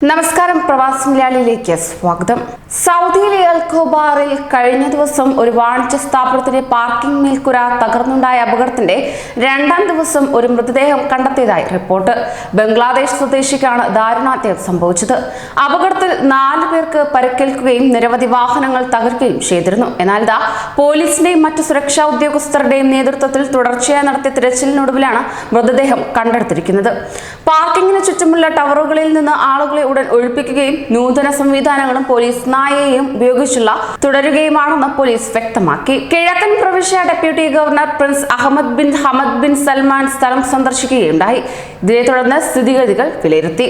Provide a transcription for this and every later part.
നമസ്കാരം പ്രവാസി മലയാളിയിലേക്ക് സ്വാഗതം. സൗദിയിലെ അൽ ഖുബാറിൽ കഴിഞ്ഞ ദിവസം ഒരു വാണിജ്യ സ്ഥാപനത്തിന്റെ പാർക്കിംഗ് മേൽക്കൂര തകർന്നുണ്ടായ അപകടത്തിന്റെ രണ്ടാം ദിവസം ഒരു മൃതദേഹം കണ്ടെത്തിയതായി റിപ്പോർട്ട്. ബംഗ്ലാദേശ് സ്വദേശിക്കാണ് ദാരുണാന്ത്യം സംഭവിച്ചത്. അപകടത്തിൽ 4 പേർക്ക് പരിക്കേൽക്കുകയും നിരവധി വാഹനങ്ങൾ തകർക്കുകയും ചെയ്തിരുന്നു. എന്നാൽ പോലീസിന്റെയും മറ്റു സുരക്ഷാ ഉദ്യോഗസ്ഥരുടെയും നേതൃത്വത്തിൽ തുടർച്ചയായി നടത്തിയ തിരച്ചിലിനൊടുവിലാണ് മൃതദേഹം കണ്ടെടുത്തിരിക്കുന്നത്. പാർക്കിങ്ങിന് ചുറ്റുമുള്ള ടവറുകളിൽ നിന്ന് ആളുകളെ ഉടൻ ഒഴിപ്പിക്കുകയും നൂതന സംവിധാനങ്ങളും പോലീസ് നായയെയും ഉപയോഗിച്ചുള്ള തുടരുകയുമാണെന്ന് പോലീസ് വ്യക്തമാക്കി. കിഴക്കൻ പ്രവിശ്യ deputy governor Prince Ahmed bin Hamad bin Salman സ്ഥലം സന്ദർശിക്കുകയുണ്ടായി. ഇതിനെ തുടർന്ന് സ്ഥിതിഗതികൾ വിലയിരുത്തി.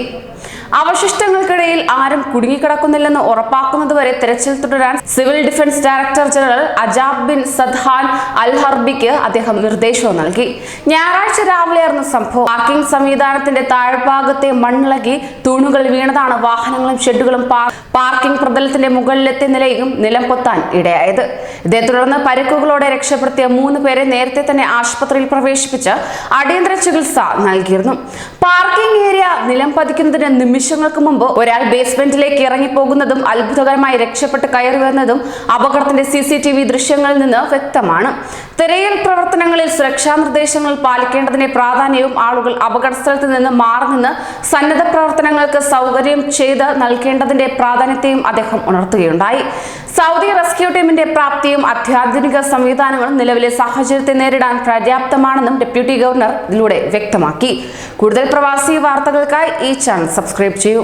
അവശിഷ്ടങ്ങൾക്കിടയിൽ ആരും കുടുങ്ങിക്കിടക്കുന്നില്ലെന്ന് ഉറപ്പാക്കുന്നതുവരെ തെരച്ചിൽ തുടരാൻ civil defence director general Ajab bin Sadhan al ഹർബിക്ക് അദ്ദേഹം നിർദ്ദേശവും നൽകി. ഞായറാഴ്ച രാവിലെയായിരുന്നു സംഭവം. പാർക്കിംഗ് സംവിധാനത്തിന്റെ താഴ്ഭാഗത്തെ മണ്ണിളകി തൂണുകൾ വീണതാണ് വാഹനങ്ങളും ഷെഡുകളും പാർക്കിംഗ് പ്രതലത്തിന്റെ മുകളിലത്തെ നിലയും നിലം പൊത്താൻ ഇടയായത്. ഇതേ തുടർന്ന് പരിക്കുകളോടെ രക്ഷപ്പെടുത്തിയ 3 പേരെ നേരത്തെ തന്നെ ആശുപത്രിയിൽ പ്രവേശിപ്പിച്ച് അടിയന്തര ചികിത്സ നൽകിയിരുന്നു. പാർക്കിംഗ് ഏരിയ നിലം പതിക്കുന്നതിന് നിമിഷങ്ങൾക്ക് മുമ്പ് ഒരാൾ ബേസ്മെന്റിലേക്ക് ഇറങ്ങിപ്പോകുന്നതും അത്ഭുതകരമായി രക്ഷപ്പെട്ട് കയറി വരുന്നതും അപകടത്തിന്റെ CCTV ദൃശ്യങ്ങളിൽ നിന്ന് വ്യക്തമാണ്. തിരയൽ പ്രവർത്തനങ്ങളിൽ സുരക്ഷാ നിർദ്ദേശങ്ങൾ പാലിക്കേണ്ടതിന്റെ പ്രാധാന്യവും ആളുകൾ അപകട സ്ഥലത്ത് നിന്ന് മാറി നിന്ന് സന്നദ്ധ പ്രവർത്തനങ്ങൾക്ക് സൗകര്യം ചെയ്ത് നൽകേണ്ടതിന്റെ പ്രാധാന്യത്തെയും അദ്ദേഹം ഉണർത്തുകയുണ്ടായി. സൗദി റെസ്ക്യൂ ടീമിന്റെ പ്രാപ്തിയും അത്യാധുനിക സംവിധാനങ്ങളും നിലവിലെ സാഹചര്യത്തെ നേരിടാൻ പര്യാപ്തമാണെന്നും ഡെപ്യൂട്ടി ഗവർണർ ഇതിലൂടെ വ്യക്തമാക്കി. കൂടുതൽ പ്രവാസി വാർത്തകൾക്കായി ഈ ചാനൽ സബ്സ്ക്രൈബ് ചെയ്യൂ.